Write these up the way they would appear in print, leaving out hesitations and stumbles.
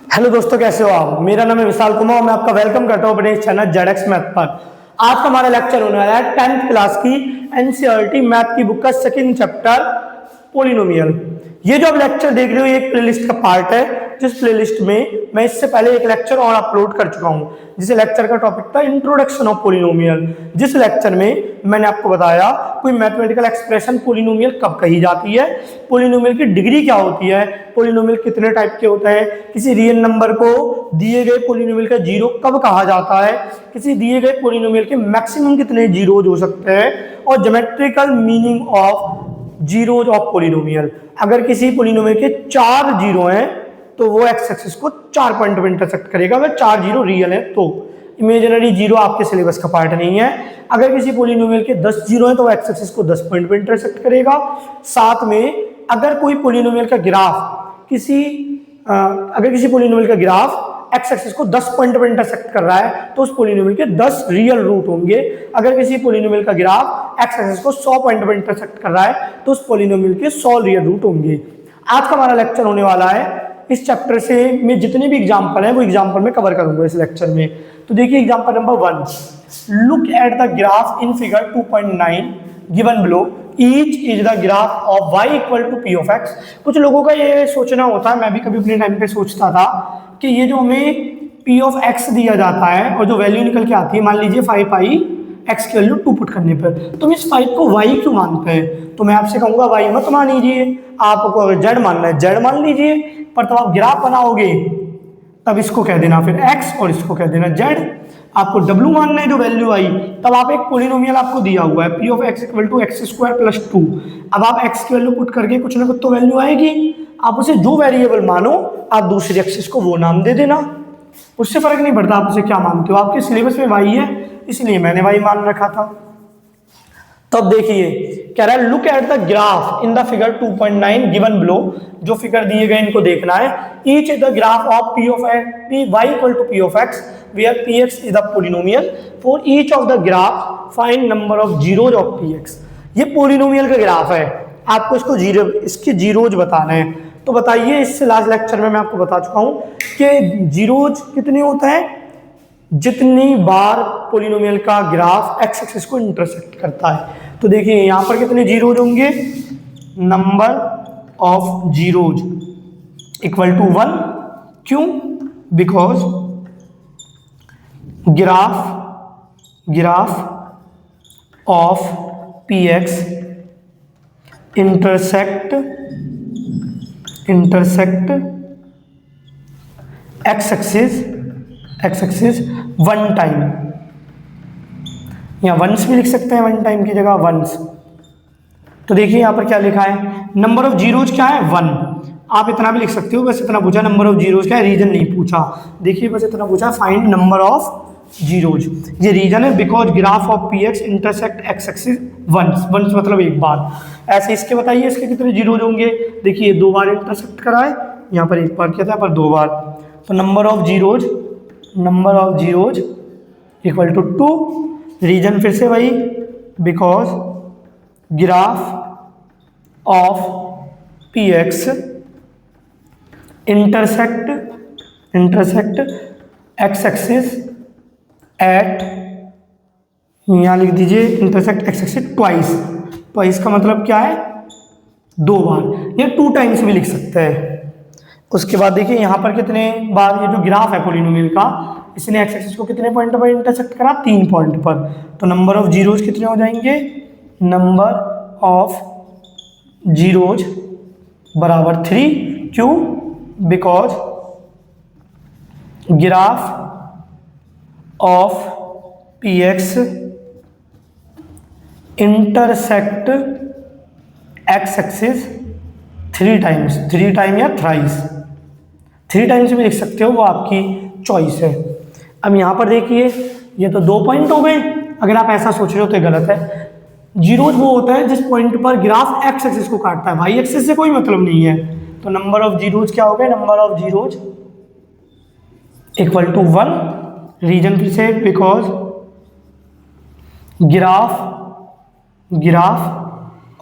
Hello दोस्तों, कैसे हो आप। मेरा नाम है विशाल कुमार। मैं आपका वेलकम करता हूं अपने चैनल जेडएक्स मैथ पर। आज का हमारा लेक्चर होने वाला है 10th क्लास की एनसीईआरटी मैथ की बुक का सेकंड चैप्टर पोलिनोमियल। ये जो आप लेक्चर देख रहे हो ये एक प्लेलिस्ट का पार्ट है, जिस प्लेलिस्ट में मैं इससे पहले एक लेक्चर और अपलोड कर चुका हूं, जिस लेक्चर का टॉपिक था इंट्रोडक्शन ऑफ पोलिनोमियल। जिस लेक्चर में मैंने आपको बताया कोई मैथमेटिकल एक्सप्रेशन पोलिनोमियल कब कही जाती है, पोलिनोमियल की डिग्री क्या होती है, पोलिनोमियल कितने टाइप के होते हैं, किसी रियल नंबर को दिए गए पोलिनोमियल का जीरो कब कहा जाता है, किसी दिए गए पोलिनोमियल के मैक्सिमम कितने जीरोज हो सकते हैं, और geometrical meaning of zeros of polynomial. अगर किसी पोलिनोमियल के 4 जीरो हैं तो वो एक्स एक्सिस को 4 पॉइंट में इंटरसेक्ट करेगा। अगर 4 जीरो रियल है तो इमेजिनरी जीरो आपके सिलेबस का पार्ट नहीं है। अगर किसी पोलिनोमियल के 10 जीरो है तो वो एक्स एक्सिस को 10 पॉइंट में इंटरसेक्ट करेगा। साथ में अगर कोई पोलिनोमियल का ग्राफ अगर किसी पोलिनोमियल का ग्राफ एक्स एक्सिस को 10 पॉइंट पर इंटरसेक्ट कर रहा है तो उस पोलिनोमियल के 10 रियल रूट होंगे। अगर किसी पोलिनोमियल का ग्राफ एक्स एक्सिस को 100 पॉइंट पर इंटरसेक्ट कर रहा है तो उस पोलिनोमियल के 100 रियल रूट होंगे। आज का हमारा लेक्चर होने वाला है, इस चैप्टर से मैं जितने भी एग्जाम्पल हैं वो एग्जाम्पल में कवर करूंगा इस लेक्चर में। तो देखिए example number 1, look at the graph in figure 2.9 given below, each is the graph of y equal to p of x. कुछ लोगों का ये सोचना होता है, मैं भी कभी अपने टाइम पे सोचता था कि ये जो हमें p ऑफ x दिया जाता है और जो वैल्यू निकल के आती है, मान लीजिए 5 पाई x की वैल्यू 2 पुट करने पर, तो हम इस 5 को y क्यों मानते हैं। तो मैं आपसे कहूंगा y मत मानीजिए, आपको अगर z मानना है z मान लीजिए, पर तब आप ग्राफ बनाओगे तब इसको कह देना फिर x और इसको कह देना z। आपको w मानना है जो वैल्यू आई, तब आप एक पोलिनोमियल आपको दिया हुआ है p of x equal to x square plus 2। अब आप x की वैल्यू पुट करके कुछ ना कुछ तो वैल्यू आएगी, आप उसे जो वेरिएबल मानो आप दूसरी एक्सिस को वो नाम दे देना, उससे फर्क नहीं पड़ता आप उसे क्या मानते हो। आपके सिलेबस में y है इसलिए मैंने y मान रखा था। तब देखिए कह रहा है look at the graph in the figure 2.9 given below, जो फिगर दिए गए इनको देखना है। Each is the graph of p of y equal to p of x where px is the polynomial for each of the graph find number of zeros of px। ये polynomial का graph है, आपको इसके zeros बताना है। तो बताइए, इससे लास्ट लेक्चर में मैं आपको बता चुका हूं कि जीरोज कितने होते हैं, जितनी बार पोलिनोमियल का ग्राफ एक्स एक्सिस को इंटरसेक्ट करता है। तो देखिए यहां पर कितने जीरोज होंगे, number of zeros equal to 1। क्यों? Because graph of p x intersect x axis one time, या वंस भी लिख सकते हैं, वन टाइम की जगह वंस। तो देखिए यहां पर क्या लिखा है, नंबर ऑफ जीरोज क्या है 1। आप इतना भी लिख सकते हो, बस इतना पूछा नंबर ऑफ जीरोज क्या है, रीजन नहीं पूछा। देखिए बस इतना पूछा फाइंड नंबर ऑफ जीरोज, ये रीजन है। Because graph of p x intersect x axis once मतलब एक बार। ऐसे इसके बताइए इसके कितने जीरोज होंगे। देखिए 2 बार इंटरसेक्ट करा है, यहाँ पर 1 बार किया था, पर 2 बार। तो number of zeros equal to 2। Reason फिर से वही, because graph of p x intersect x axis at, यहां लिख दीजिए इंटरसेक्ट एक्स एक्सिस ट्वाइस का मतलब क्या है, 2 बार, या 2 टाइम्स भी लिख सकते हैं। उसके बाद देखिए यहाँ पर कितने बार ये जो ग्राफ है पोलिनोमियल का, इसने एक्स एक्सिस को कितने पॉइंट पर इंटरसेक्ट करा, 3 पॉइंट पर। तो नंबर ऑफ जीरोज कितने हो जाएंगे, नंबर ऑफ जीरोज बराबर 3। क्यों? Because graph of p x intersect x axis 3 time या थ्राइस, 3 टाइम्स भी लिख सकते हो, वो आपकी चॉइस है। अब यहाँ पर देखिए ये तो 2 पॉइंट हो गए। अगर आप ऐसा सोच रहे हो तो ये गलत है। जीरोज वो होता है जिस पॉइंट पर ग्राफ एक्स एक्सिस को काटता है, वाई एक्सिस से कोई मतलब नहीं है। तो नंबर ऑफ जीरोज क्या हो गए, number of zeros equal to 1। Reason फिर से, because graph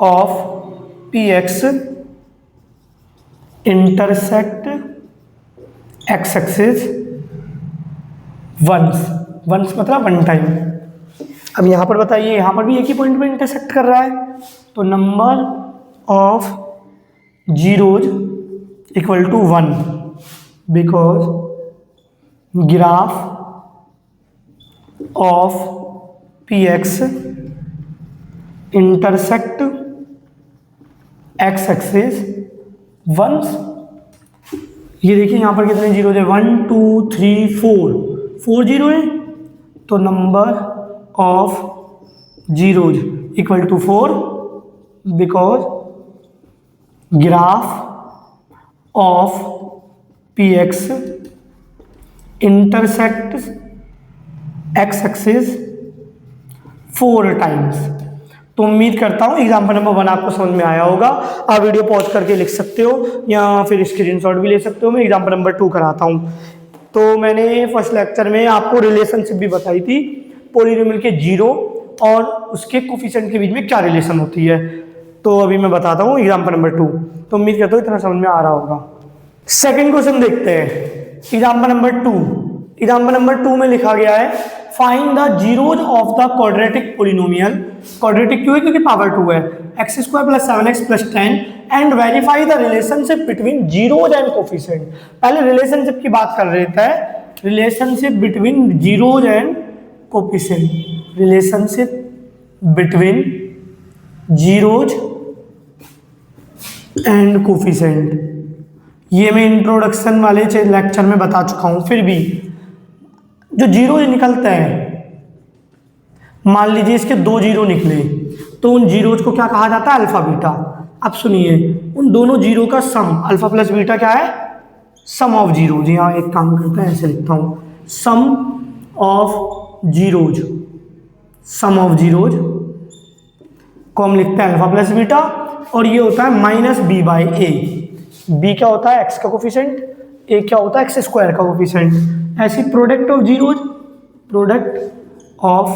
of p x intersect x axis once, once मतलब वन टाइम। अब यहाँ पर बताइए, यहाँ पर भी एक ही पॉइंट में इंटरसेक्ट कर रहा है, तो number of zeros equal to 1 because graph of p x intersect x axis once. ये देखिए यहाँ पर कितने जीरो है, 1 2 3 4 जीरो है, तो number of zeros equal to 4 because graph of p x intersect x axis 4 times. तो उम्मीद करता हूँ एग्जाम्पल नंबर 1 आपको समझ में आया होगा। आप वीडियो पॉज करके लिख सकते हो या फिर स्क्रीनशॉट भी ले सकते हो। मैं एग्जाम्पल नंबर 2 कराता हूँ। तो मैंने फर्स्ट लेक्चर में आपको रिलेशनशिप भी बताई थी, पॉलीनोमियल के जीरो और उसके कोफिशिएंट के बीच में क्या रिलेशन होती है। तो अभी मैं बताता हूँ एग्जाम्पल नंबर 2। तो उम्मीद करता हूँ इतना समझ में आ रहा होगा। सेकेंड क्वेश्चन देखते हैं, एग्जाम्पल नंबर 2। एग्जाम्पल नंबर 2 में लिखा गया है find the zeros of the quadratic polynomial. Quadratic क्यों है? क्योंकि पावर 2 है। X square plus 7x plus 10 and verify the relationship between zeros and coefficient. पहले रिलेशनशिप की बात कर रहे थे, relationship between zeros and coefficient. Relationship between zeros and coefficient, ये मैं इंट्रोडक्शन वाले लेक्चर में बता चुका हूं। फिर भी जो जीरो निकलते हैं, मान लीजिए इसके 2 जीरो निकले, तो उन जीरोज को क्या कहा जाता है? Alpha beta. अब सुनिए, उन दोनों जीरो का सम, अल्फा प्लस बीटा क्या है? Sum of zeros. यहाँ एक काम करते हैं, ऐसे लिखता हूं, sum of zeros. Sum of zeros को हम लिखते हैं अल्फा प्लस बीटा, और ये होता है minus B by a. B क्या होता है? एक्स का कोफिशिएंट, ए क्या होता है? एक्स स्क्वायर का कोफिशिएंट। ऐसी product of zeros, product of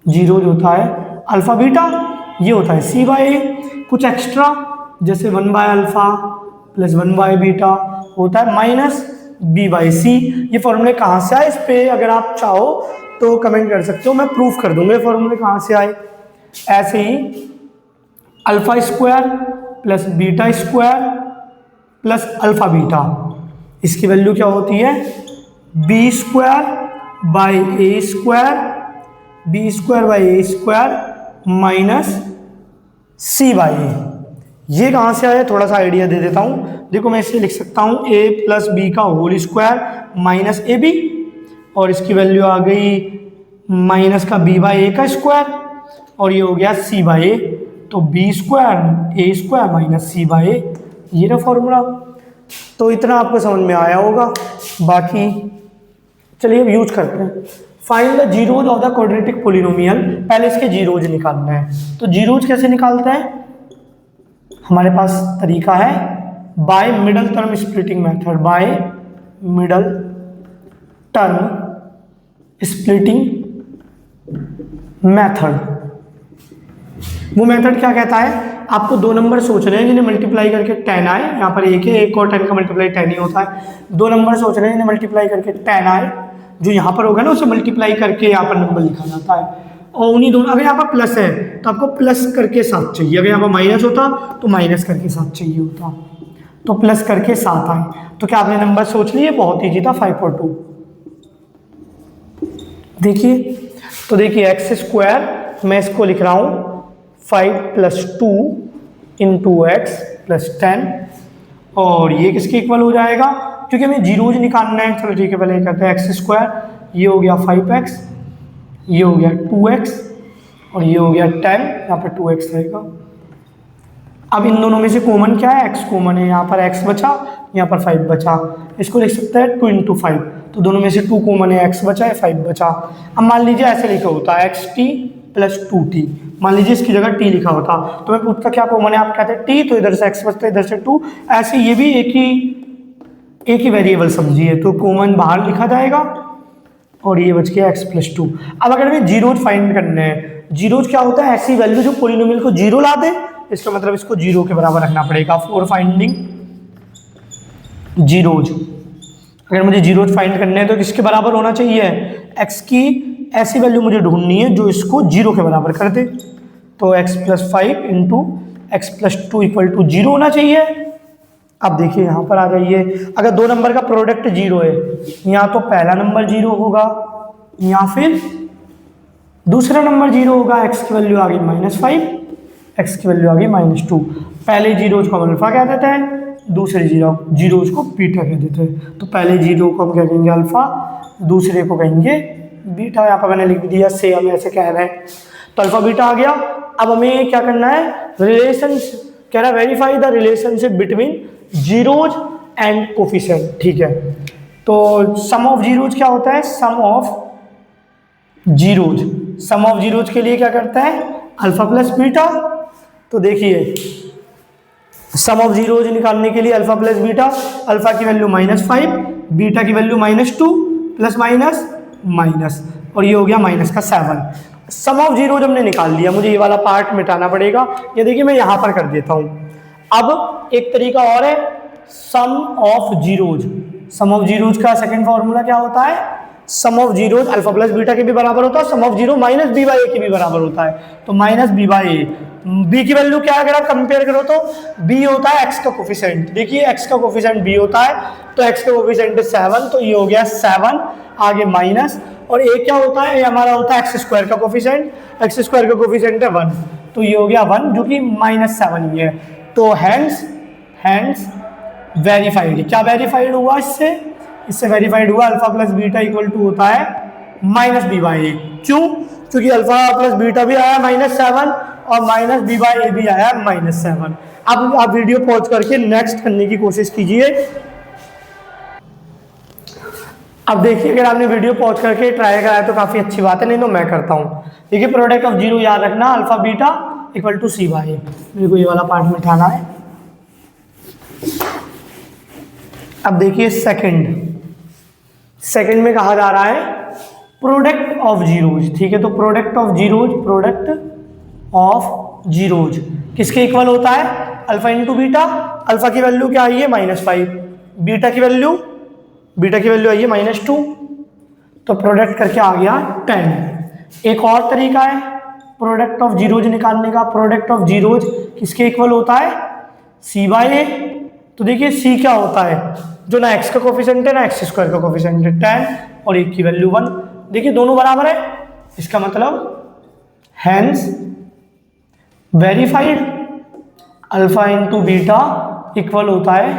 zeros होता है अल्फा बीटा, ये होता है सी बाई ए। कुछ एक्स्ट्रा जैसे 1 by alpha plus 1 by beta होता है माइनस बी बाई सी। ये फॉर्मूले कहाँ से आए? इस पे अगर आप चाहो तो कमेंट कर सकते हो, मैं प्रूफ कर दूंगा ये फॉर्मूले कहाँ से आए। ऐसे ही alpha square plus beta square plus alpha beta, इसकी वैल्यू क्या होती है? B square by a square, b square by a square minus c by a. ये कहाँ से आया? थोड़ा सा आइडिया दे देता हूँ। देखो मैं इसे लिख सकता हूँ ए प्लस बी का whole square minus a b, और इसकी वैल्यू आ गई माइनस का बी बाई ए का स्क्वायर, और ये हो गया सी बाई ए। तो b square a square minus c by a, ये ना फॉर्मूला। तो इतना आपको समझ में आया होगा। बाकी चलिए अब यूज करते हैं। Find the zeros of the quadratic polynomial. पहले इसके जीरोज निकालना है। तो जीरोज कैसे निकालते हैं? हमारे पास तरीका है by middle term splitting method. By middle term splitting method. वो मेथड क्या कहता है? आपको 2 नंबर सोच रहे हैं जिन्हें मल्टीप्लाई करके 10 आए। यहाँ पर एक है, एक और 10 का मल्टीप्लाई 10 ही होता है। 2 नंबर सोच रहे हैं जिन्हें मल्टीप्लाई करके 10 आए, जो यहाँ पर होगा ना उसे मल्टीप्लाई करके यहाँ पर नंबर लिखा जाता है। और उन्हीं दोनों, अगर यहाँ पर प्लस है तो आपको प्लस करके 7 चाहिए, अगर यहाँ पर माइनस होता तो माइनस करके 7 चाहिए होता। तो प्लस करके 7 आए। तो क्या आपने नंबर सोच लिए? बहुत ईजी था, 5 और 2। देखिए, तो देखिए एक्स स्क्वायर, मैं इसको लिख रहा हूँ 5 प्लस 2 इंटू एक्स प्लस 10, और ये किसके इक्वल हो जाएगा? क्योंकि हमें जीरोज निकालना है। चलो ठीक है, पहले करते हैं एक्स स्क्वायर, ये हो गया 5x, ये हो गया 2x, और ये हो गया 10, यहाँ पर 2x रहेगा। अब इन दोनों में से कॉमन क्या है? x कॉमन है, यहाँ पर x बचा, यहाँ पर 5 बचा। इसको लिख सकते हैं 2 इंटू 5, तो दोनों में से 2 कॉमन है, x बचा है, 5 बचा। अब मान लीजिए ऐसे लिखा होता है xt प्लस 2t, मान लीजिए इसकी जगह t लिखा होता, तो मैं पूछता क्या कॉमन है? आप कहते हैं t, तो इधर से x बचता है, इधर से 2। ऐसे ये भी एक ही वेरिएबल समझिए, तो कॉमन बाहर लिखा जाएगा, और ये बच गया x प्लस 2। अब अगर हमें जीरोज फाइंड करने हैं, जीरोज क्या होता है? ऐसी वैल्यू जो पॉलिनोमियल को जीरो ला दे, इसका मतलब इसको जीरो के बराबर रखना पड़ेगा। फॉर फाइंडिंग जीरोज, अगर मुझे जीरोज फाइंड करने हैं तो किसके बराबर होना चाहिए, एक्स की ऐसी वैल्यू मुझे ढूंढनी है जो इसको जीरो के बराबर कर दे। तो x plus 5 into x plus 2 equal to zero होना चाहिए। अब देखिए यहाँ पर आ जाइए, अगर दो नंबर का प्रोडक्ट जीरो है, या तो पहला नंबर जीरो होगा या फिर दूसरा नंबर जीरो होगा। एक्स की वैल्यू आ गई -5, एक्स की वैल्यू आ गई -2। पहले जीरोज को हम अल्फा कह देते हैं, दूसरे जीरोज को बीटा कह देते हैं। तो पहले जीरो को हम क्या कहेंगे अल्फा, दूसरे को कहेंगे बीटा। यहाँ पर मैंने लिख दिया सेम ऐसे कह रहे हैं, तो अल्फा बीटा आ गया। अब हमें क्या करना है, रिलेशन कह रहा है verify the relationship between zeros and coefficient. ठीक है, तो सम ऑफ जीरोज क्या होता है, sum of zeros. Sum of zeros के लिए क्या करता है, अल्फा प्लस बीटा। तो देखिए सम ऑफ जीरोज निकालने के लिए अल्फा प्लस बीटा, अल्फा की वैल्यू -5, बीटा की वैल्यू -2 प्लस माइनस और ये हो गया -7। सम ऑफ जीरोज हमने निकाल लिया, मुझे ये वाला पार्ट मिटाना पड़ेगा। ये देखिए मैं यहाँ पर कर देता हूँ। अब एक तरीका और है, sum of zeros. Sum of zeros का सेकंड फॉर्मूला क्या होता है, sum of zeros alpha plus beta के भी बराबर होता है, sum of zero minus B by a के भी बराबर होता है। तो minus B by a, b की वैल्यू क्या है अगर आप कंपेयर करो तो बी होता है एक्स का कोफिशिएंट। देखिए एक्स का कोफिशिएंट बी होता है, तो एक्स का कोफिशिएंट 7, तो ये हो गया 7, आगे माइनस, और ए क्या होता है, ये हमारा होता है एक्स स्क्वायर का कोफिशिएंट, एक्स स्क्वायर का कोफिशिएंट है 1, तो ये हो गया 1 जो कि -7 ही है। तो हैंस वेरीफाइड। क्या वेरीफाइड हुआ इससे वेरीफाइड हुआ alpha plus beta equal to होता है -b/a। क्यों, क्योंकि अल्फा प्लस बीटा भी आया -7 और -b/a भी आया -7। अब आप वीडियो पॉज करके नेक्स्ट करने की कोशिश कीजिए। अब देखिए अगर आपने वीडियो पॉज करके ट्राई कराया तो काफी अच्छी बात है, नहीं तो मैं करता हूँ। देखिए प्रोडक्ट ऑफ जीरो याद रखना, alpha beta equal to c/a। मेरे को ये वाला पार्ट मिटाना है। अब देखिए सेकंड में कहा जा रहा है प्रोडक्ट ऑफ जीरोज। ठीक है, तो प्रोडक्ट ऑफ जीरोज किसके इक्वल होता है, अल्फा इंटू बीटा। अल्फा की वैल्यू क्या आई है -5, बीटा की वैल्यू आई है -2, तो प्रोडक्ट करके आ गया 10। एक और तरीका है प्रोडक्ट ऑफ जीरोज निकालने का। प्रोडक्ट ऑफ जीरोज किसके इक्वल होता है, c/a। तो देखिए c क्या होता है, जो ना x का कोफिशिएंट है ना x स्क्वायर का कोफिशिएंट है, 10 और 1 की वैल्यू 1। देखिए दोनों बराबर है, इसका मतलब hence verified alpha into beta equal होता है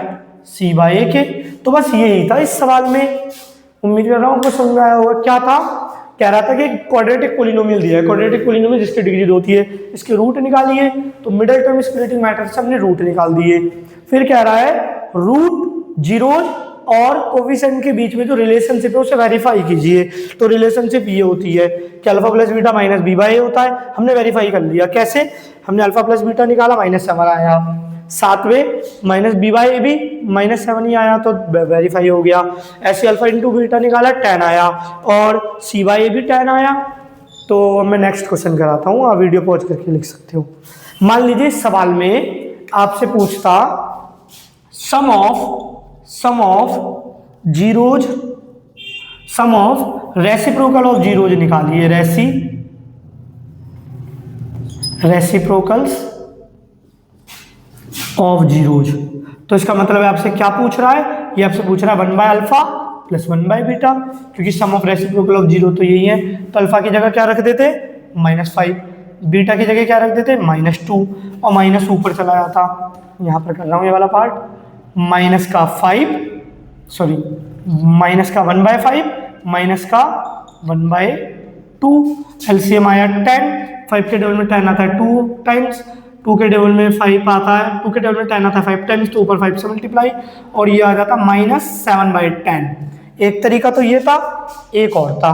c/a के। तो बस यही था इस सवाल में। उम्मीद कर रहा हूँ कुछ समझ आया होगा। क्या था, कह रहा था कि क्वाड्रेटिक पोलिनोमियल दिया है, क्वाड्रेटिक पोलिनोमियल जिसकी डिग्री 2 होती है, इसके रूट निकालिए। तो मिडिल टर्म स्प्लिटिंग मैथड से हमने रूट निकाल दिए। फिर कह रहा है रूट जीरोज और कोफिशिएंट के बीच में जो रिलेशनशिप है उसे वेरीफाई कीजिए। तो रिलेशनशिप ये होती है कि अल्फा प्लस बीटा -b/a होता है। हमने वेरीफाई कर लिया, कैसे, हमने अल्फा प्लस बीटा निकाला -7 आया, साथ में -b/a भी -7 ही आया, तो वेरीफाई हो गया। ऐसे अल्फा इंटू बीटा निकाला 10 आया और c/a भी 10 आया। तो मैं नेक्स्ट क्वेश्चन कराता हूँ, आप वीडियो पॉज करके लिख सकते हो। मान लीजिए सवाल में आपसे पूछता सम ऑफ रेसिप्रोकल ऑफ जीरोज निकालिए, रेसिप्रोकल्स ऑफ जीरोज। तो इसका मतलब है आपसे क्या पूछ रहा है, ये आपसे पूछ रहा है 1/अल्फा प्लस 1/बीटा, क्योंकि सम ऑफ रेसिप्रोकल ऑफ जीरो तो यही है। तो अल्फा की जगह क्या रख देते, -5, बीटा की जगह क्या रख देते, -2, और माइनस ऊपर चला जाता। यहाँ पर कर रहा हूँ ये वाला पार्ट, माइनस का 1/5 माइनस का 1/2, एलसीएम आया 10, 5 के टेबल में 10 आता है 2 टाइम्स, 2 के टेबल में 5 आता है, 2 के टेबल में 10 आता है 5 टाइम्स, तो ऊपर 5 से मल्टीप्लाई, और ये आ जाता -7/10। एक तरीका तो ये था, एक और था,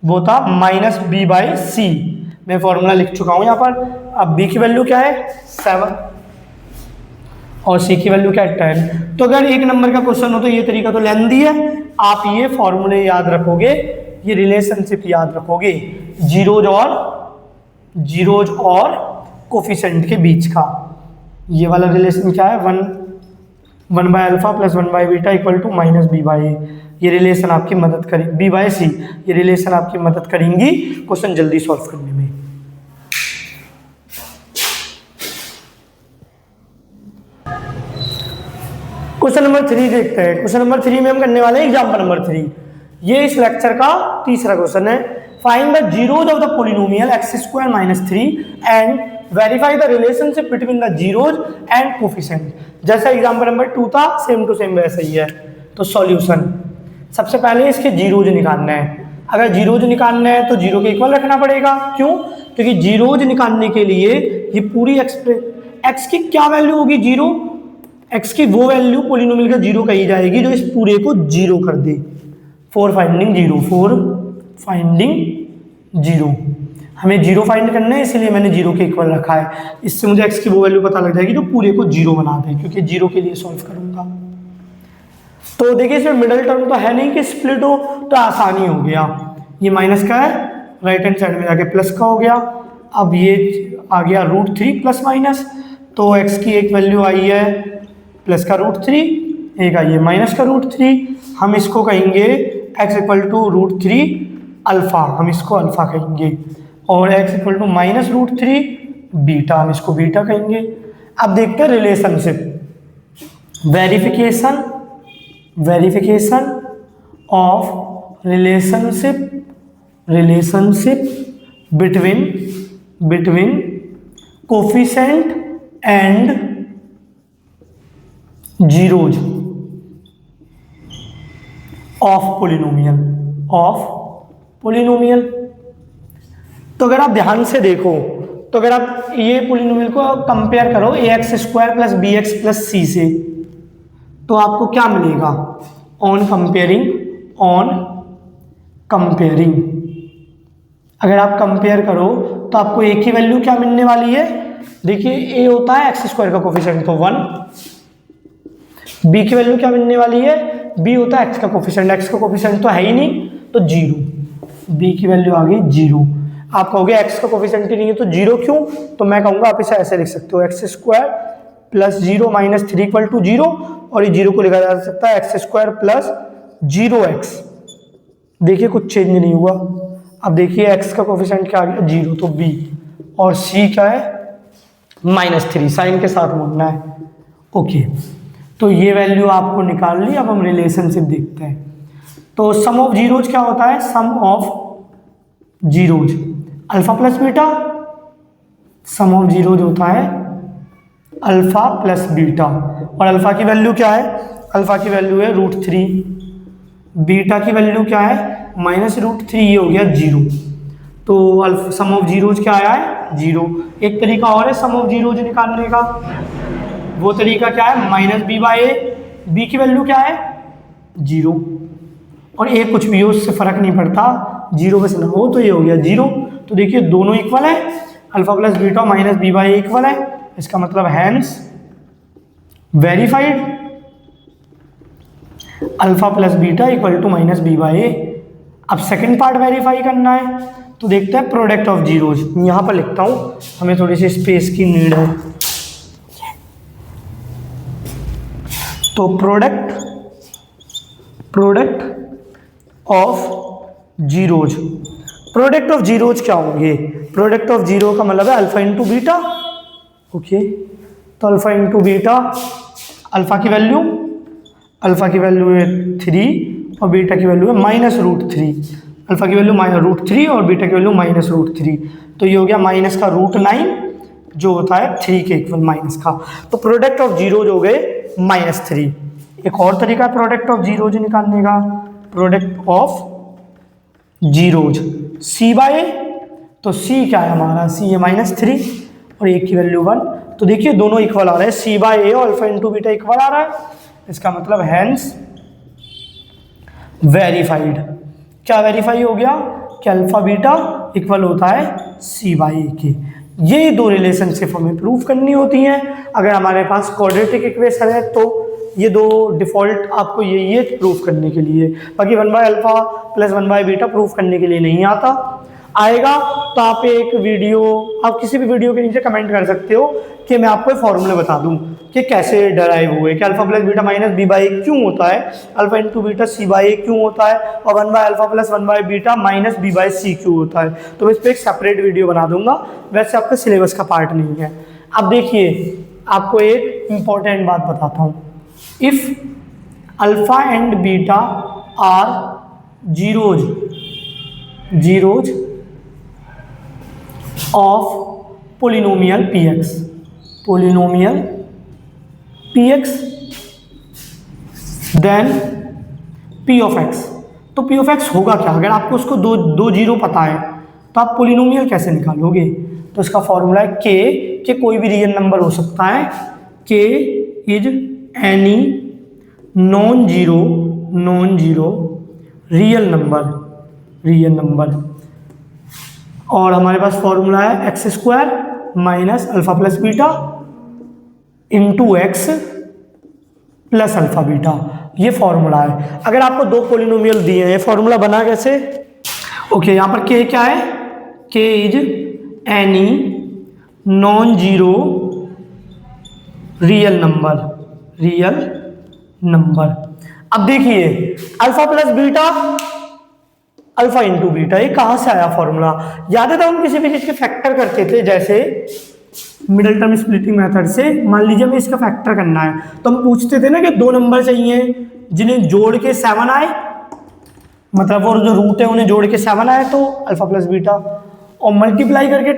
वो था -b/c। मैं फॉर्मूला लिख चुका हूँ यहाँ पर। अब b की वैल्यू क्या है 7 और c की वैल्यू क्या है 10। तो अगर एक नंबर का क्वेश्चन हो तो ये तरीका तो लेंदी है, आप ये फॉर्मूले याद रखोगे, ये रिलेशनशिप याद रखोगे जीरोज और कोफिशिएंट के बीच का। ये वाला रिलेशन क्या है, 1 1 by alpha plus 1 by beta equal to minus B by a. ये रिलेशन आपकी मदद करें, बी बाय सी, ये रिलेशन आपकी मदद करेंगी क्वेश्चन जल्दी सॉल्व करने में। क्वेश्चन नंबर 3 देखते हैं। क्वेश्चन नंबर 3 में हम करने वाले हैं एग्जाम्पल नंबर 3। ये इस लेक्चर का तीसरा क्वेश्चन है। Find the zeros of the polynomial x square minus 3 and verify the relationship between the zeros and coefficient. जैसा एग्जाम्पल नंबर 2 था सेम टू सेम वैसा ही है। तो सॉल्यूशन, सबसे पहले इसके जीरोज निकालना है। अगर जीरोज निकालना है तो जीरो के इक्वल रखना पड़ेगा। क्यों? क्योंकि जीरोज निकालने के लिए ये पूरी एक्स की क्या वैल्यू होगी, जीरो। एक्स की वो वैल्यू पोलिनोमियल का जीरो कही जाएगी जो इस पूरे को जीरो कर दे। फॉर फाइंडिंग जीरो, हमें जीरो फाइंड करना है, इसलिए मैंने जीरो के इक्वल रखा है। इससे मुझे एक्स की वो वैल्यू पता लग जाएगी जो पूरे को जीरो बना दे, क्योंकि जीरो के लिए सॉल्व करूंगा। तो देखिए इसमें मिडल टर्म तो है नहीं कि स्प्लिट हो, तो आसानी हो गया। ये माइनस का है, राइट हैंड साइड में जाके प्लस का हो गया। अब ये आ गया √3 प्लस माइनस, तो एक्स की एक वैल्यू आई है प्लस का √3, एक आई है माइनस का √3। हम इसको कहेंगे x इक्वल टू √3 अल्फा, हम इसको अल्फा कहेंगे, और x equal to minus √3 beta, हम इसको बीटा कहेंगे। अब देखते हैं relationship, verification of relationship between coefficient and zeros of polynomial. तो अगर आप ध्यान से देखो, तो अगर आप ये पोलिनोमियल को कंपेयर करो ax square plus bx plus c से, तो आपको क्या मिलेगा? ऑन कंपेयरिंग अगर आप कंपेयर करो तो आपको एक ही वैल्यू क्या मिलने वाली है। देखिए a होता है x स्क्वायर का कोफिशिएंट, तो 1। b की वैल्यू क्या मिलने वाली है? b होता है x का कोफिशिएंट, x का कोफिशिएंट तो है ही नहीं, तो 0। b की वैल्यू आ गई 0। आप कहोगे x का कोफिशिएंट ही नहीं है तो 0 क्यों? तो मैं कहूँगा आप इसे ऐसे लिख सकते हो, x square plus 0 minus 3 equal to 0, और ये 0 को लिखा जा सकता है x स्क्वायर प्लस 0x। देखिए कुछ चेंज नहीं हुआ। अब देखिए x का कोफिशिएंट क्या आ गया? 0, तो b, और c क्या है? -3, साइन के साथ मोड़ना है। ओके, तो ये वैल्यू आपको निकाल ली। अब हम रिलेशनशिप देखते हैं। तो सम ऑफ जीरोज क्या होता है? Sum of zeros alpha plus beta, sum of zeros होता है अल्फा प्लस बीटा, और अल्फा की वैल्यू क्या है? अल्फा की वैल्यू है √3, बीटा की वैल्यू क्या है? माइनस √3, ये हो गया 0। तो अल्फा सम ऑफ जीरोज क्या आया है? 0। एक तरीका और है सम ऑफ जीरोज निकालने का, वो तरीका क्या है? Minus B by a, b की वैल्यू क्या है? 0, और ए कुछ भी हो उससे फर्क नहीं पड़ता, 0 बस ना हो, तो ये हो गया 0। तो देखिए दोनों इक्वल है, alpha plus beta minus B by a equal है, इसका मतलब hence verified alpha plus beta equal to minus B by a. अब सेकंड पार्ट वेरीफाई करना है, तो देखते हैं प्रोडक्ट ऑफ जीरोज। यहाँ पर लिखता हूँ, हमें थोड़ी सी स्पेस की नीड है। तो product of zeros, product of zeros क्या होंगे? प्रोडक्ट ऑफ जीरो का मतलब है अल्फा इंटू बीटा। ओके, तो अल्फा इंटू बीटा, अल्फा की वैल्यू है 3 और बीटा की वैल्यू है माइनस √3। अल्फा की वैल्यू √3 और बीटा की वैल्यू माइनस √3, तो ये हो गया माइनस का √9 जो होता है 3 के इक्वल माइनस का। तो प्रोडक्ट ऑफ जीरोज हो गए -3। एक और तरीका है प्रोडक्ट ऑफ जीरोज निकालने का, product of zeros c by a. तो c क्या है हमारा? c है -3 और a की वैल्यू 1। तो देखिए दोनों इक्वल आ रहे हैं, c बाय ए और अल्फा इंटू बीटा इक्वल आ रहा है, इसका मतलब हैंस वेरीफाइड। क्या वेरीफाई हो गया? कि अल्फा बीटा इक्वल होता है c बाई ए के। ये दो रिलेशनशिप हमें प्रूव करनी होती हैं। अगर हमारे पास क्वाड्रेटिक इक्वेशन है तो ये दो डिफॉल्ट आपको ये प्रूव करने के लिए, बाकी 1 by alpha plus 1 by beta prove करने के लिए नहीं आता। आएगा तो आप एक वीडियो, आप किसी भी वीडियो के नीचे कमेंट कर सकते हो कि मैं आपको फॉर्मूले बता दूं, कि कैसे डराइव हुए कि alpha plus beta minus B by A क्यों होता है, alpha into beta C by A क्यों होता है, और 1 by alpha plus 1 by beta minus B by C क्यों होता है। तो मैं इस पर एक सेपरेट वीडियो बना दूंगा, वैसे आपका सिलेबस का पार्ट नहीं है। अब देखिए आपको एक इंपॉर्टेंट बात बताता हूँ, if alpha and beta are zeros of polynomial px then p of x। तो p ऑफ x होगा क्या, अगर आपको उसको दो जीरो पता है तो आप पोलिनोमियल कैसे निकालोगे। तो इसका फॉर्मूला है के कोई भी रियल नंबर हो सकता है, k is any non zero real number, और हमारे पास फॉर्मूला है x square minus alpha plus beta into x plus alpha beta, ये फॉर्मूला है। अगर आपको दो पोलिनोमियल दिए हैं, ये फॉर्मूला बना कैसे, ओके यहाँ पर के क्या है, के is any non zero real number. अब देखिए alpha plus beta alpha into beta, ये कहां से आया फॉर्मूला, याद है तो हम किसी भी चीज के फैक्टर करते थे, जैसे मिडिल टर्म स्प्लिटिंग मेथड से। मान लीजिए हमें इसका फैक्टर करना है तो हम पूछते थे ना कि दो नंबर चाहिए जिन्हें जोड़ के 7 आए, मतलब वो जो रूट है उन्हें जोड़ के 7 आए तो अल्फा प्लस बीटा, और मल्टीप्लाई करके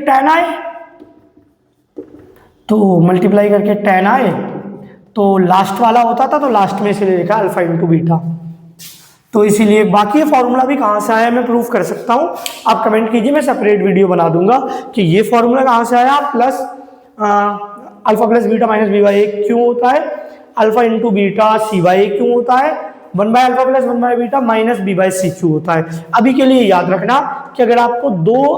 10 आए तो लास्ट वाला होता था, तो लास्ट में इसीलिए लिखा अल्फा इंटू बीटा। तो इसीलिए बाकी ये फॉर्मूला भी कहाँ से आया मैं प्रूफ कर सकता हूँ, आप कमेंट कीजिए, मैं सेपरेट वीडियो बना दूंगा कि ये फॉर्मूला कहाँ से आया। Plus alpha plus beta minus B by A क्यों होता है, alpha into beta C by A क्यों होता है, 1 by alpha plus 1 by beta minus B by C क्यों होता है। अभी के लिए याद रखना कि अगर आपको दो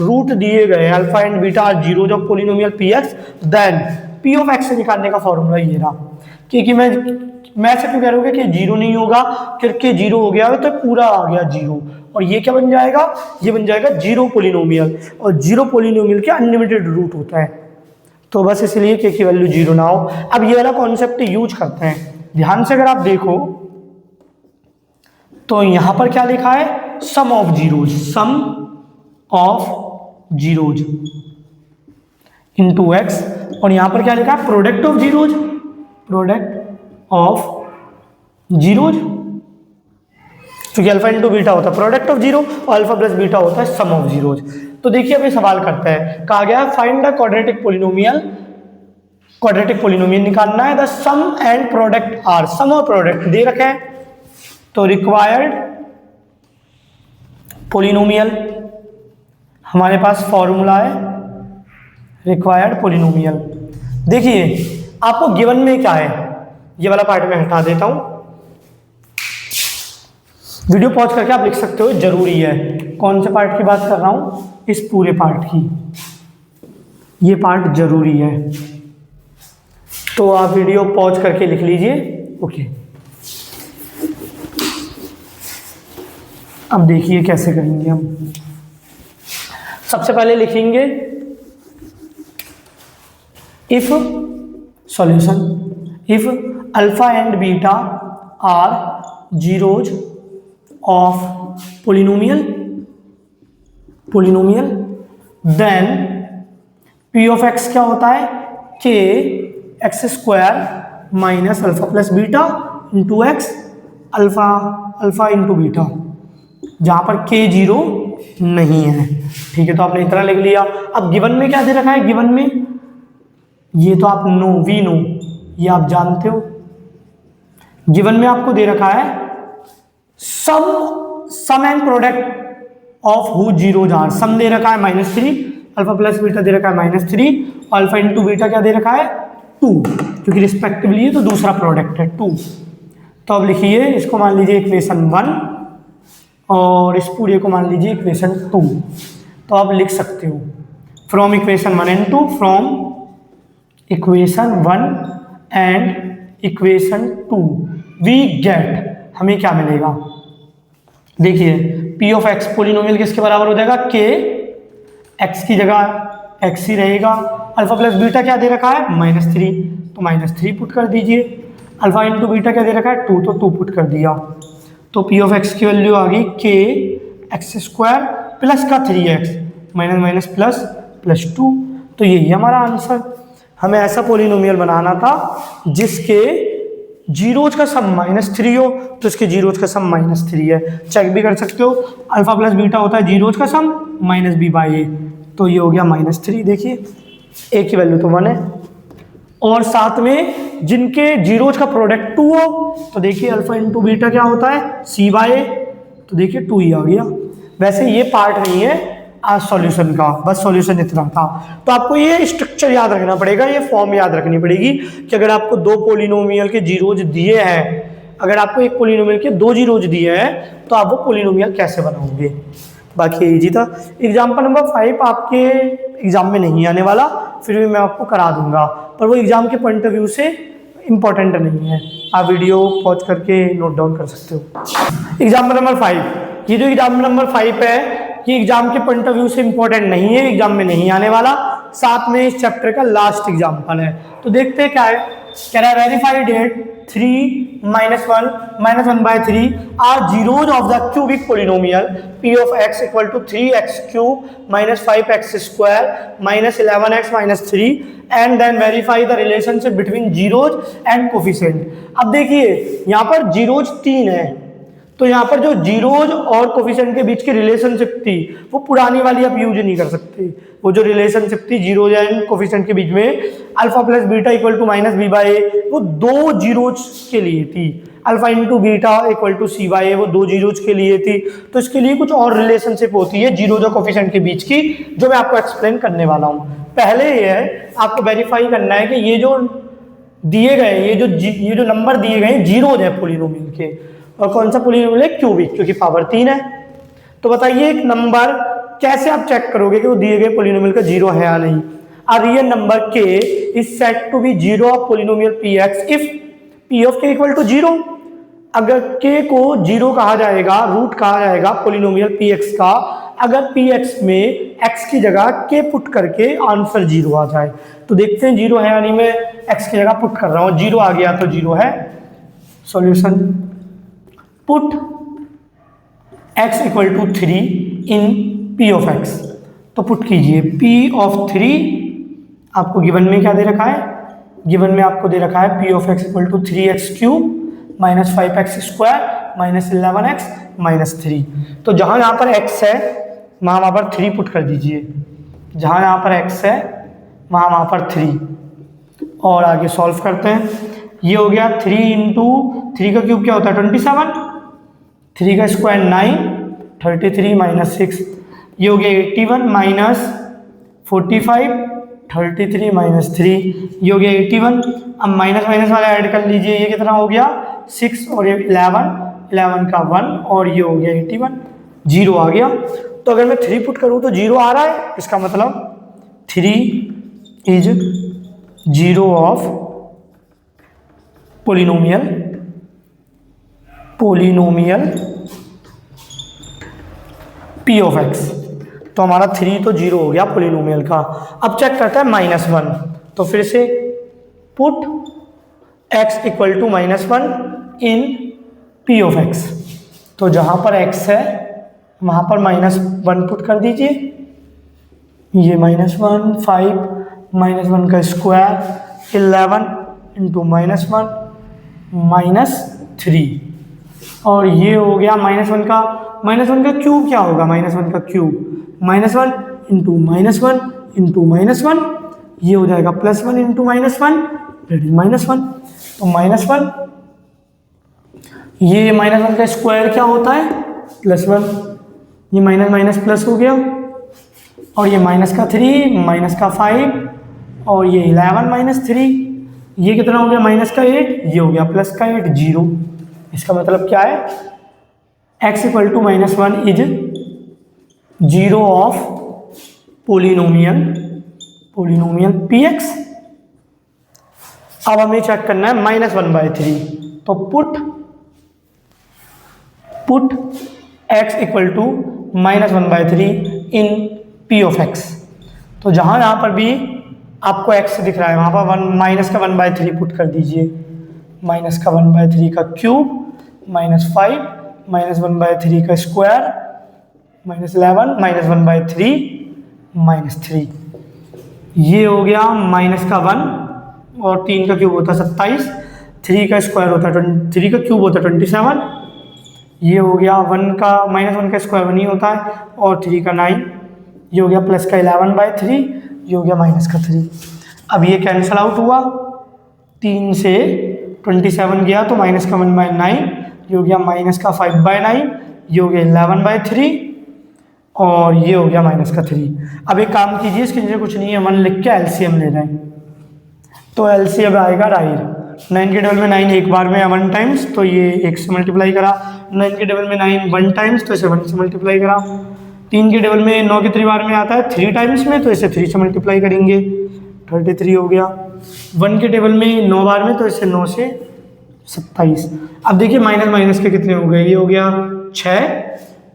रूट दिए गए alpha and beta are zero of polynomial p x, then p of x से निकालने का फॉर्मूला ये रहा। क्योंकि मैं ऐसे क्यों कह रहा हूँ कि जीरो नहीं होगा, क्योंकि जीरो हो गया तो पूरा आ गया जीरो, और ये क्या बन जाएगा, ये बन जाएगा जीरो पोलिनोमियल, और जीरो पोलिनोमियल के अनलिमिटेड रूट होता है, तो बस इसलिए के की वैल्यू जीरो ना हो। अब ये वाला कॉन्सेप्ट यूज करते हैं, ध्यान से अगर आप देखो तो यहां पर क्या लिखा है, sum of zeros into x, और यहां पर क्या लिखा है, प्रोडक्ट ऑफ जीरोज, क्योंकि अल्फा इंटू बीटा होता है प्रोडक्ट ऑफ जीरो और अल्फा प्लस बीटा होता है सम ऑफ जीरोज। तो देखिए अभी सवाल करता है, कहा गया फाइंड द क्वाड्रेटिक पोलिनोमियल निकालना है, the sum and product are, sum और प्रोडक्ट दे रखे हैं, तो रिक्वायर्ड पोलिनोमियल, हमारे पास फॉर्मूला है रिक्वायर्ड पोलिनोमियल। देखिए आपको गिवन में क्या है, ये वाला पार्ट में हटा देता हूं, वीडियो पॉज करके आप लिख सकते हो, जरूरी है। कौन से पार्ट की बात कर रहा हूं, इस पूरे पार्ट की, ये पार्ट जरूरी है, तो आप वीडियो पॉज करके लिख लीजिए। ओके अब देखिए कैसे करेंगे हम। सबसे पहले लिखेंगे if solution, if alpha and beta are zeros of polynomial then p of x क्या होता है, k x square minus alpha plus beta into x alpha into beta, जहां पर के जीरो नहीं है। ठीक है, तो आपने इतना लिख लिया। अब गिवन में क्या दे रखा है, गिवन में ये तो आप वी नो, ये आप जानते हो। गिवन में आपको दे रखा है sum and product of who zeroes are, sum दे रखा है -3, अल्फा प्लस बीटा दे रखा है -3, अल्फा इंटू बीटा क्या दे रखा है 2, क्योंकि रिस्पेक्टिवली तो दूसरा प्रोडक्ट है 2। तो अब लिखिए इसको, मान लीजिए इक्वेशन 1 और इस पूरे को मान लीजिए इक्वेशन 2। तो आप लिख सकते हो from equation 1 and 2, from equation 1 and equation 2 we get, हमें क्या मिलेगा, देखिए पी ऑफ एक्स पोलिनोमियल किसके बराबर हो जाएगा, के एक्स की जगह एक्स ही रहेगा, अल्फा प्लस बीटा क्या दे रखा है -3, तो -3 पुट कर दीजिए। अल्फा इंटू बीटा क्या दे रखा है 2, तो 2 पुट कर दिया। तो पी ऑफ एक्स की वैल्यू आ गई के एक्स स्क्वायर प्लस का 3x minus minus plus plus 2। तो यही हमारा आंसर। हमें ऐसा पोलिनोमियल बनाना था जिसके जीरोज का सम -3 हो, तो इसके जीरोज का सम -3 है। चेक भी कर सकते हो, अल्फा प्लस बीटा होता है जीरोज का सम -b/a, तो ये हो गया -3। देखिए a की वैल्यू तो 1 है, और साथ में जिनके जीरोज का प्रोडक्ट 2 हो, तो देखिए अल्फा इंटू बीटा क्या होता है c/a, तो देखिए 2 ही आ गया। वैसे ये पार्ट नहीं है आज सॉल्यूशन का, बस सॉल्यूशन इतना था। तो आपको ये स्ट्रक्चर याद रखना पड़ेगा, ये फॉर्म याद रखनी पड़ेगी कि अगर आपको दो पोलिनोमियल के जीरोज दिए हैं, अगर आपको एक पोलिनोमियल के 2 जीरोज दिए हैं, तो आप वो पोलिनोमियल कैसे बनाओगे। बाकी इजी था। एग्जाम्पल नंबर 5 आपके एग्जाम में नहीं आने वाला, फिर भी मैं आपको करा दूंगा, पर वो एग्जाम के पॉइंट ऑफ व्यू से इम्पोर्टेंट नहीं है। आप वीडियो पॉज करके नोट डाउन कर सकते हो। एग्जाम्पल नंबर 5, ये जो एग्जाम्पल नंबर 5 है, ये एग्जाम के पॉइंट ऑफ व्यू से इंपॉर्टेंट नहीं है, एग्जाम में नहीं आने वाला, साथ में इस चैप्टर का लास्ट एग्जाम्पल है। तो देखते हैं क्या है। कह रहा है verify that 3 -1 1/3 are zeros of the cubic polynomial p of x equal to 3x cube -5x square -11x -3 and then verify the relationship between zeros and coefficient. अब देखिए यहाँ पर जीरोज 3 है, तो यहाँ पर जो जीरोज और कोफिशिएंट के बीच की रिलेशनशिप थी वो पुरानी वाली आप यूज नहीं कर सकते। वो जो रिलेशनशिप थी जीरोज एंड कोफिशिएंट के बीच में alpha plus beta equal to -b/a, वो 2 जीरोज के लिए थी। Alpha into beta equal to c/a, वो 2 जीरोज के लिए थी। तो इसके लिए कुछ और रिलेशनशिप होती है जीरोज और कोफिशिएंट के बीच की, जो मैं आपको एक्सप्लेन करने वाला हूँ। पहले ये है आपको वेरीफाई करना है कि ये जो दिए गए ये जो नंबर दिए गए जीरोज है पोलिनोमियल के, और कौन सा पोलिनोमियल है क्यूबिक, क्योंकि पावर 3 है। तो बताइए एक नंबर कैसे आप चेक करोगे कि वो दिए गए पोलिनोमियल का जीरो है या नहीं। A real number k is set to be zero of polynomial px if p of k equal to 0। अगर k को जीरो कहा जाएगा, रूट कहा जाएगा पोलिनोमियल px का, अगर px में x की जगह k पुट करके आंसर 0 आ जाए। तो देखते हैं 0 है यानी मैं x की जगह पुट कर रहा हूँ, 0 आ गया तो 0 है। Solution put x equal to 3 in p of x। तो पुट कीजिए p ऑफ 3, आपको गिवन में क्या दे रखा है, गिवन में आपको दे रखा है p of x equal to 3x cube -5x square -11x -3। तो जहाँ यहाँ पर x है वहाँ पर 3 पुट कर दीजिए, जहाँ यहाँ पर x है वहाँ पर 3, और आगे सॉल्व करते हैं। ये हो गया 3 इंटू 3 का क्यूब क्या होता है 27, 3 का स्क्वायर 9, 33 -6, ये हो गया 81 -45, 33 -3, ये हो गया 81। अब माइनस माइनस वाला ऐड कर लीजिए, ये कितना हो गया 6 और ये 11 का 1, और ये हो गया 81, 0 आ गया। तो अगर मैं 3 पुट करूँ तो 0 आ रहा है, इसका मतलब 3 is zero of polynomial p of x। तो हमारा 3 तो 0 हो गया पोलिनोमियल का। अब चेक करते हैं -1, तो फिर से put x equal to -1 in p of x। तो जहाँ पर x है वहाँ पर -1 पुट कर दीजिए, ये -1 5 -1 का स्क्वायर 11 इंटू -1 -3, और ये हो गया -1 का क्यूब क्या होगा, -1 का क्यूब -1 इंटू -1 इंटू -1, ये हो जाएगा +1 इंटू -1 दैट इज -1। तो -1, ये -1 का स्क्वायर क्या होता है +1, ये माइनस माइनस प्लस हो गया, और ये माइनस का 3 माइनस का 5 और ये 11 -3, ये कितना हो गया माइनस का 8, ये हो गया प्लस का 8, 0। इसका मतलब क्या है x equal to -1 is zero of polynomial px। अब हमें चेक करना है -1/3, तो put x equal to -1/3 in p of x। तो जहां यहां पर भी आपको x दिख रहा है वहाँ पर, वन माइनस का 1/3 पुट कर दीजिए, माइनस का 1/3 का क्यूब -5 -1/3 का स्क्वायर -11 -1/3 -3, ये हो गया माइनस का 1 और 3 का क्यूब होता है 27, 3 का स्क्वायर होता है 3 का क्यूब होता है 27, ये हो गया 1 का -1 का स्क्वायर 1 ही होता है और 3 का 9, ये हो गया प्लस का 11/3, ये हो गया माइनस का 3। अब ये कैंसिल आउट हुआ, 3 से 27 गया तो माइनस का 1/9, ये हो गया माइनस का 5/9, ये हो गया 11/3 और ये हो गया माइनस का 3। अब एक काम कीजिए, इसके नीचे कुछ नहीं है, 1 लिख के एलसीएम ले रहे हैं, तो एलसीएम आएगा राइट। 9 के टेबल में 9 एक बार में 1 टाइम्स, तो ये 1 से मल्टीप्लाई करा। 9 के टेबल में 9 1 टाइम्स, तो इसे 1 से मल्टीप्लाई करा। 3 के टेबल में 9 के 3 बार में आता है 3 टाइम्स में, तो इसे 3 से मल्टीप्लाई करेंगे, 33 हो गया। 1 के टेबल में 9 बार में, तो इसे 9 से 27। अब देखिए माइनस माइनस के कितने हो गए, ये हो गया 6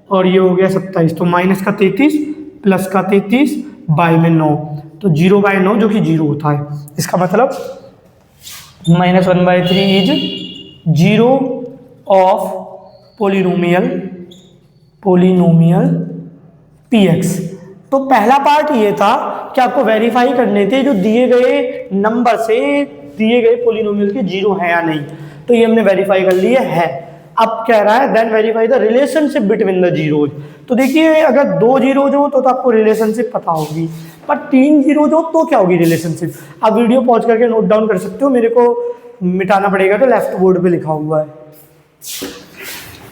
और ये हो गया 27, तो माइनस का 33 प्लस का 33 बाय में 9, तो 0/9 जो कि 0 होता है। इसका मतलब -1/3 इज 0 ऑफ पोलिनोमियल px। तो पहला पार्ट ये था कि आपको वेरीफाई करने थे जो दिए गए नंबर से दिए गए पोलिनोमियल के 0 है या नहीं, तो ये हमने वेरीफाई कर लिए है। अब कह रहा है then verify the relationship between the zeros. तो देखिए अगर 2 जीरोज हो तो आपको रिलेशनशिप पता होगी, पर 3 जीरोज हो तो क्या होगी रिलेशनशिप। आप वीडियो पॉज करके नोट डाउन कर सकते हो, मेरे को मिटाना पड़ेगा तो लेफ्ट बोर्ड पे लिखा हुआ है।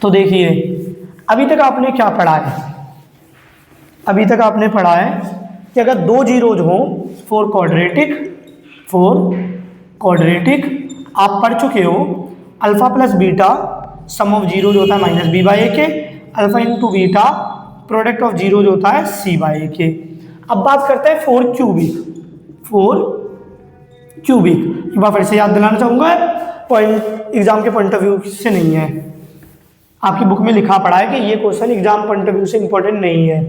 तो देखिए अभी तक आपने क्या पढ़ा है, अभी तक आपने पढ़ा है कि अगर 2 जीरोज हो फोर क्वाड्रेटिक आप पढ़ चुके हो, alpha plus beta sum of zeros होता है -b/a, alpha into beta product of zeros होता है c/a। अब बात करते हैं 4 क्यूबिक। एक बार फिर से याद दिलाना चाहूँगा, पॉइंट एग्जाम के पॉइंट ऑफ व्यू से नहीं है, आपकी बुक में लिखा पड़ा है कि ये question exam point of view से इंपॉर्टेंट नहीं है।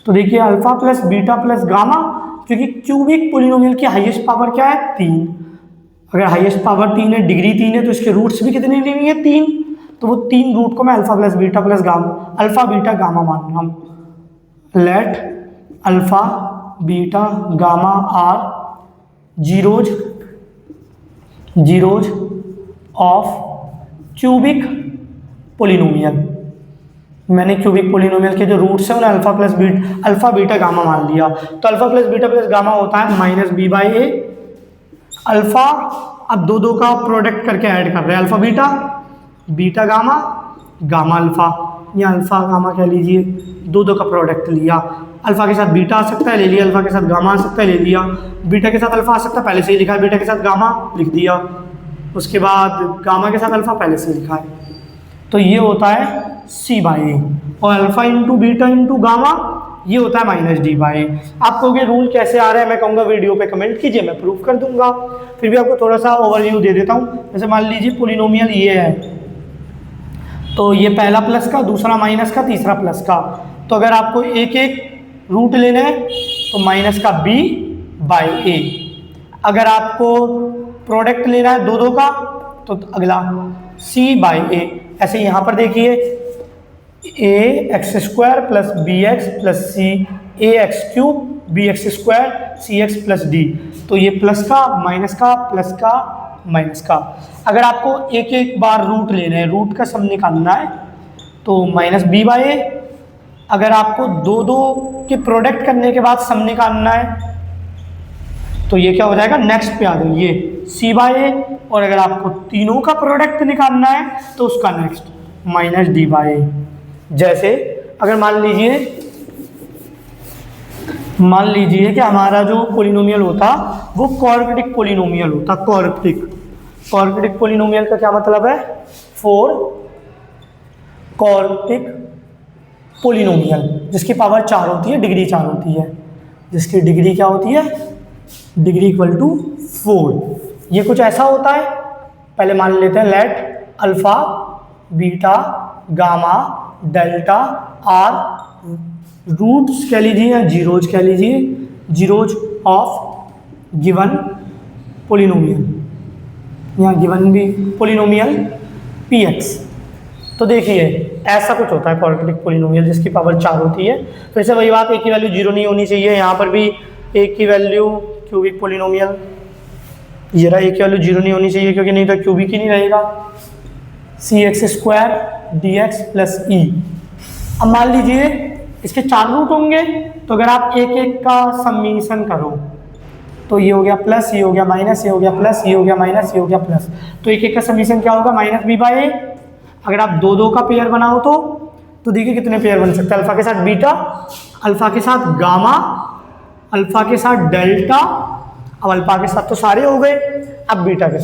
तो देखिए alpha plus beta plus gamma, क्योंकि क्यूबिक पोलिनोमियल की हाईएस्ट पावर क्या है 3, अगर हाईएस्ट पावर 3 है, डिग्री 3 है, तो इसके रूट्स भी कितने लेनी है 3, तो वो 3 रूट को मैं alpha plus beta plus gamma alpha beta gamma मान रहा हूँ। Let alpha beta gamma are zeros of cubic polynomial. मैंने क्यूबिक पोलिनोमियल के जो रूट्स हैं उन्हें अल्फा बीटा गामा मान लिया, तो alpha plus beta plus gamma होता है -b/a। अल्फा अब दो का प्रोडक्ट करके ऐड कर रहे हैं, alpha beta beta gamma gamma alpha, या अल्फा गामा कह लीजिए, दो का प्रोडक्ट लिया। अल्फा के साथ बीटा आ सकता है, ले लिया। अल्फा के साथ गामा आ सकता है, ले लिया। बीटा के साथ अल्फा आ सकता है, पहले से ही लिखा है। बीटा के साथ गामा लिख दिया, उसके बाद गामा के साथ अल्फा पहले से लिखा है, तो ये होता है c/a। और alpha into beta into gamma ये होता है -d/a। आप कहोगे रूल कैसे आ रहा है, मैं कहूँगा वीडियो पे कमेंट कीजिए, मैं प्रूफ कर दूंगा। फिर भी आपको थोड़ा सा ओवरव्यू दे देता हूँ। जैसे मान लीजिए पोलिनोमियल ये है, तो ये पहला प्लस का, दूसरा माइनस का, तीसरा प्लस का। तो अगर आपको एक एक रूट लेना है तो माइनस का b/a। अगर आपको प्रोडक्ट लेना है दो का तो अगला c/a। ऐसे यहाँ पर देखिए ax² plus bx plus c ax³ bx² cx plus d। तो ये प्लस का माइनस का प्लस का माइनस का। अगर आपको एक एक बार रूट लेना है, रूट का सम निकालना है, तो -b/a। अगर आपको दो के प्रोडक्ट करने के बाद सम निकालना है तो ये क्या हो जाएगा, नेक्स्ट पे आ जाए ये c/a। और अगर आपको तीनों का प्रोडक्ट निकालना है तो उसका नेक्स्ट -d/a। जैसे अगर मान लीजिए कि हमारा जो पोलिनोमियल होता वो क्वाड्रेटिक पोलिनोमियल होता। क्वाड्रेटिक पोलिनोमियल का क्या मतलब है, 4 क्वाड्रेटिक पोलिनोमियल जिसकी पावर 4 होती है, डिग्री 4 होती है, जिसकी डिग्री क्या होती है, डिग्री इक्वल टू 4। ये कुछ ऐसा होता है, पहले मान लेते हैं let alpha beta gamma delta are roots कह लीजिए या जीरोज कह लीजिए, जीरोज ऑफ गिवन पोलिनोमियल, यहाँ गिवन भी पोलिनोमियल पी एक्स। तो देखिए ऐसा कुछ होता है क्वाड्रेटिक पोलिनोमियल जिसकी पावर 4 होती है। फिर से वही बात, ए की वैल्यू 0 नहीं होनी चाहिए। यहाँ पर भी ए की वैल्यू क्यूबिक पोलिनोमियल, ये रहा, ए की वैल्यू 0 नहीं होनी चाहिए क्योंकि नहीं तो क्यूबिक ही नहीं रहेगा। C X square D X plus E. अब मान लीजिए इसके 4 रूट होंगे, तो अगर आप एक एक का समीशन करो तो ये हो गया प्लस, ये हो गया माइनस, ये हो गया प्लस, ये हो गया माइनस, ये हो गया प्लस। तो एक एक का समीशन क्या होगा, माइनस बी बाई ए। अगर आप दो दो का पेयर बनाओ तो देखिए कितने पेयर बन सकते हैं, अल्फा के साथ बीटा, अल्फा के साथ गामा, अल्फा के साथ डेल्टा। अब अल्फा के साथ तो सारे हो गए, अब बीटा के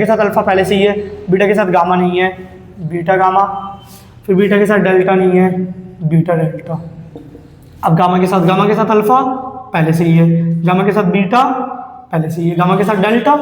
साथ अल्फा पहले से ही है, बीटा के साथ गामा नहीं है, बीटा गामा, फिर बीटा के साथ डेल्टा नहीं है, बीटा डेल्टा। अब गामा के साथ अल्फा पहले से ही है, गामा के साथ बीटा पहले से ही है, गामा के साथ डेल्टा।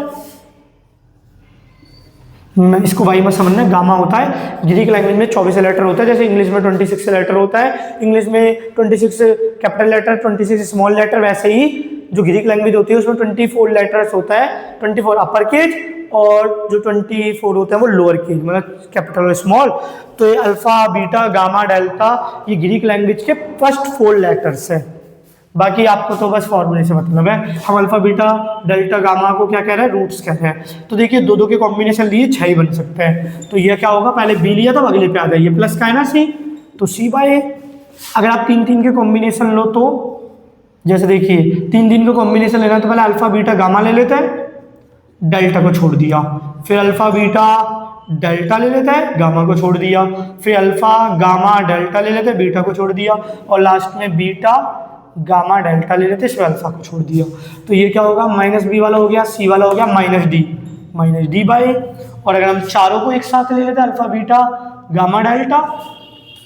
मैं इसको वाई में समझना, गामा होता है ग्रीक लैंग्वेज में 24 लेटर होता है, जैसे इंग्लिश में 26 लेटर होता है। इंग्लिश में 26 कैपिटल लेटर, 26 स्मॉल लेटर, वैसे ही जो ग्रीक लैंग्वेज होती है उसमें 24 लेटर्स होता है, 24 अपर केज और जो 24 होते हैं वो लोअर केज, मतलब कैपिटल और स्मॉल। तो ये अल्फा बीटा गामा डेल्टा ये ग्रीक लैंग्वेज के फर्स्ट 4 लेटर्स है। बाकी आपको तो बस फॉर्मूले से मतलब है। हम अल्फा बीटा डेल्टा गामा को क्या कह रहे हैं, रूट्स कह रहे हैं। तो देखिए दो दो के कॉम्बिनेशन लिए 6 ही बन सकते हैं। तो ये क्या होगा, पहले बी लिया तो अगले पे आ जाइए, प्लस का है ना सी, तो सी बाई ए। अगर आप 3 के कॉम्बिनेशन लो तो जैसे देखिए 3 के कॉम्बिनेशन लेना तो पहले अल्फा बीटा गामा ले लेते हैं, डेल्टा को छोड़ दिया, फिर अल्फा बीटा डेल्टा ले लेता है, गामा को छोड़ दिया, फिर अल्फा गामा डेल्टा ले लेते हैं, बीटा को छोड़ दिया, और लास्ट में बीटा गामा डेल्टा ले लेते हैं, फिर अल्फा को छोड़ दिया। तो ये क्या होगा, माइनस बी वाला हो गया, सी वाला हो गया माइनस डी बाई। और अगर हम चारों को एक साथ ले लेते हैं अल्फा बीटा गामा डेल्टा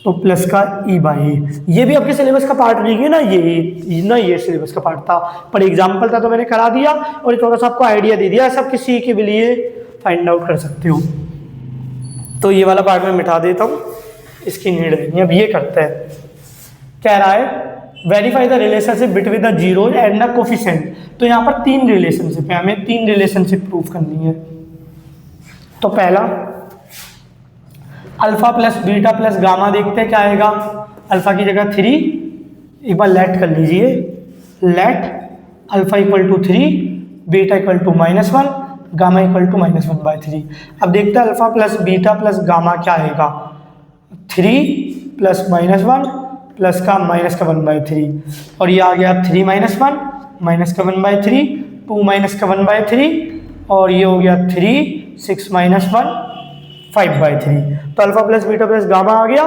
तो प्लस का ई बाई। ये भी आपके सिलेबस का पार्ट नहीं है ना, ये सिलेबस का पार्ट था, पर एग्जाम्पल था तो मैंने करा दिया और थोड़ा सा आपको आइडिया दे दिया, सब किसी के भी लिए फाइंड आउट कर सकते हो। तो ये वाला पार्ट मैं मिटा देता हूँ, इसकी नीड नहीं। अब ये करते हैं, कह रहा है verify the relationship between the zero and the coefficient. तो यहाँ पर 3 रिलेशनशिप है, हमें 3 रिलेशनशिप प्रूव करनी है। तो पहला alpha plus beta plus gamma, देखते हैं क्या आएगा। अल्फा की जगह 3, एक बार लेट कर लीजिए, let alpha equal to 3, beta equal to -1, gamma equal to -1/3। अब देखते हैं alpha plus beta plus gamma क्या आएगा, 3 प्लस -1 प्लस का माइनस का 1/3, और ये आ गया 3 -1 माइनस का 1/3, 2 माइनस का 1/3, और ये हो गया 3 6 -1 5/3। तो alpha plus beta plus gamma आ गया।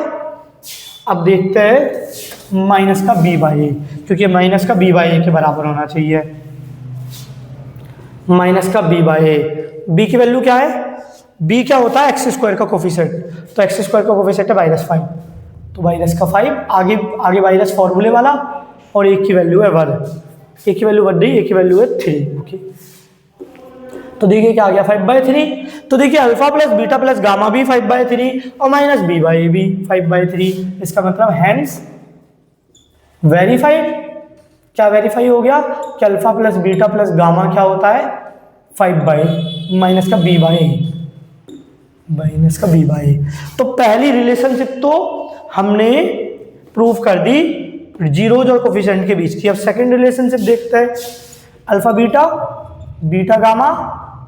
अब देखते हैं माइनस का b बाई ए, क्योंकि माइनस का b बाई ए के बराबर होना चाहिए। माइनस का b बाई ए, b की वैल्यू क्या है, b क्या होता है एक्स स्क्वायर का कोफिशिएंट, तो एक्स स्क्वायर का कोफिशिएंट है -5, तो -5 आगे वाइरस फॉर्मूले वाला, और एक की वैल्यू है 1, एक की वैल्यू 1 नहीं, एक की वैल्यू है 3। ओके, तो देखिए क्या आ गया 5/3। तो देखिए alpha plus beta plus gamma भी 5/3 और माइनस बी बाई ए भी 5/3। इसका मतलब हैंस वेरीफाइड। क्या वेरीफाई हो गया कि alpha plus beta plus gamma क्या होता है, 5 माइनस का b बाई ए। तो पहली रिलेशनशिप तो हमने प्रूव कर दी जीरोज और कोफिशिएंट के बीच की। अब सेकंड रिलेशनशिप देखते हैं, अल्फा बीटा, बीटा गामा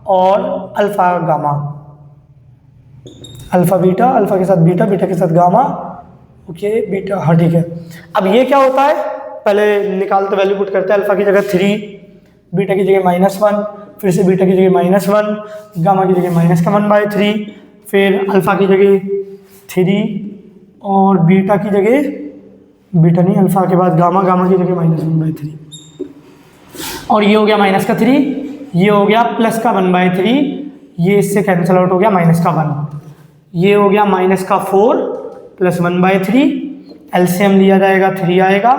और alpha gamma, alpha beta, alpha के साथ बीटा, बीटा के साथ गामा। ओके बीटा, हाँ ठीक है। अब ये क्या होता है, पहले निकालते वैल्यू पुट करते हैं, अल्फा की जगह 3, बीटा की जगह -1, फिर से बीटा की जगह -1, गामा की जगह -1/3, फिर अल्फा की जगह 3 और बीटा की जगह, बीटा नहीं अल्फा के बाद गामा, गामा की जगह -1/3, और ये हो गया -3, ये हो गया प्लस का 1/3, ये इससे कैंसिल आउट हो गया -1, ये हो गया -4 प्लस 1/3, एलसीएम लिया जाएगा 3 आएगा,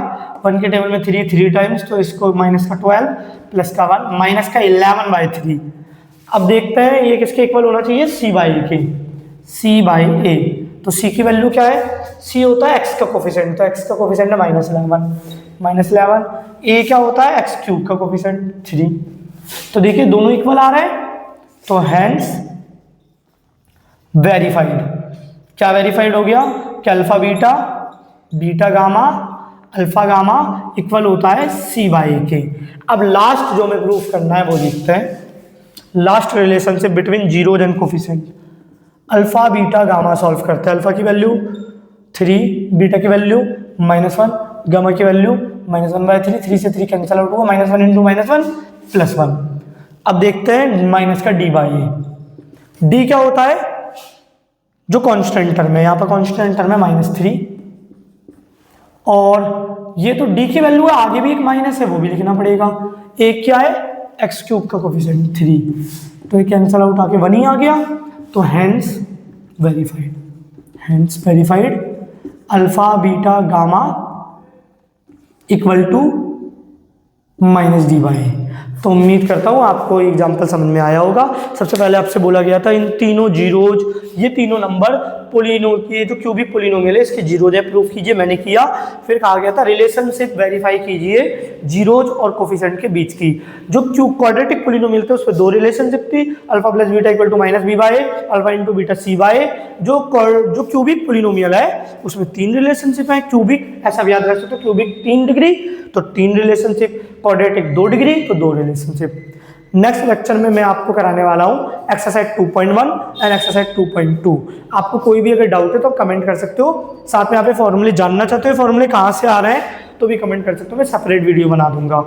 1 के टेबल में 3 टाइम्स, तो इसको -12 प्लस का 1 -11/3। अब देखते हैं ये किसके इक्वल होना चाहिए, c बाई के, c बाई ए। तो c की वैल्यू क्या है, c होता है x का कोफिशिएंट, तो x का कोफिशिएंट है -11, a क्या होता है x क्यूब का कोफिशिएंट 3, तो देखिए दोनों इक्वल आ रहे हैं, तो हैंस वेरीफाइड। क्या वेरीफाइड हो गया कि alpha beta, beta gamma, alpha gamma equal होता है सी बाई के। अब लास्ट जो हमें प्रूफ करना है वो लिखते हैं। Last relationship between zeros and coefficient. Alpha beta gamma solve करते हैं। अल्फा की वैल्यू 3, बीटा की वैल्यू -1, गामा की वैल्यू -1/3, 3 से 3 कैंसिल आउट होगा, -1 × -1 +1। अब देखते हैं माइनस का डी बाई ए। डी क्या होता है, जो कांस्टेंट टर्म है, यहाँ पर कांस्टेंट टर्म है -3, और ये तो डी की वैल्यू है, आगे भी एक माइनस है वो भी लिखना पड़ेगा। एक क्या है, x³ का कोफिशिएंट 3, तो ये कैंसिल आउट आके 1 ही आ गया, तो hence verified. Hence verified alpha beta gamma equal to -d/a। तो उम्मीद करता हूँ आपको एग्जाम्पल समझ में आया होगा। सबसे पहले आपसे बोला गया था इन तीनों जीरोज, ये तीनों नंबर पोलिनो की जो क्यूबिक पोलिनोमियल है इसके जीरोज है, प्रूफ कीजिए। मैंने किया। फिर कहा गया था रिलेशनशिप वेरीफाई कीजिए जीरोज और कोफिशिएंट के बीच की। जो क्वाड्रेटिक पोलिनोमियल थे उसमें 2 रिलेशनशिप थी, alpha plus beta equal to -b/a, alpha into beta c/a। जो क्यूबिक पोलिनोमियल है उसमें 3 रिलेशनशिप है। क्यूबिक ऐसा भी याद रख सकते हो, क्यूबिक 3 डिग्री तो 3 रिलेशनशिप, क्वाड्रेटिक 2 डिग्री तो 2 रिलेशनशिप। नेक्स्ट लेक्चर में मैं आपको कराने वाला हूं एक्सरसाइज 2.1 एंड एक्सरसाइज 2.2। आपको कोई भी अगर डाउट है तो आप कमेंट कर सकते हो। साथ में आप ये फॉर्मूले जानना चाहते हो, फॉर्मूले कहाँ से आ रहे हैं तो भी कमेंट कर सकते हो, मैं सेपरेट वीडियो बना दूंगा।